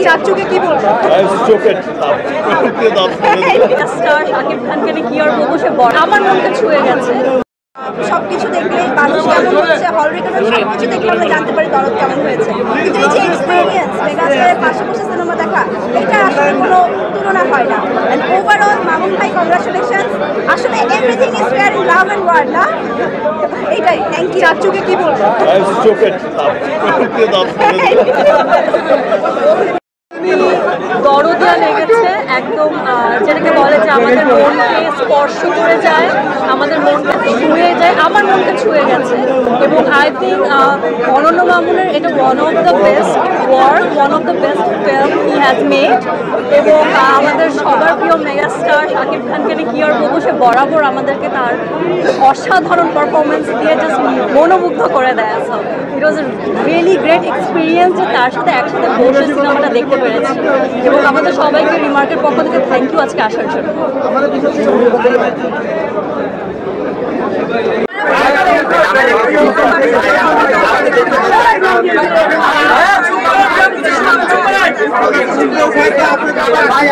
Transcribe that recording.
চাচুকে কি বলবো? চোখের স্টার শাকিব খানকে কি আর বলবো, সে বড় আমার মনকে ছুঁয়ে গেছে। সবকিছু দেখলে মানুষ কেমন হচ্ছে, হল রেকর্ডের সবকিছু দেখলে আমরা জানতে পারি দরদ কেমন হয়েছে, কিন্তু এই যে এক্সপিরিয়েন্স মেগাস্টারের পাশে বসে সিনেমা দেখা, এটা আসলে কোনো তুলনা হয় না। অ্যান্ড ওভারঅল মামুন ভাই কংগ্রাচুলেশনস, আসলে everything is fair in love and war না, এইটাই। Thank you. চাচুকে কি বলবো? চোখের দরজা লেগেছে একদম, যেটাকে বলে যে আমাদের মনকে স্পর্শ করে যায়, আমাদের মনকে ছুঁয়ে যায়, আমার মনকে ছুঁয়ে গেছে। এবং আই থিঙ্ক অনন্য মামুনের এটা one of the best work, one of the best film he has made. এবং আমাদের সবার প্রিয় মেগাস্টার শাকিব খানকে কি আর বলবো, সে বরাবর আমাদেরকে তার অসাধারণ পারফরমেন্স দিয়ে জাস্ট মনোমুগ্ধ করে দেয়। So it was a really great experience যে তার সাথে একসাথে বসে সিনেমাটা দেখতে পেরেছি। এবং আমাদের সবাইকে রিমার্কের পক্ষ থেকে থ্যাংক ইউ আজকে আসার জন্য। ভাই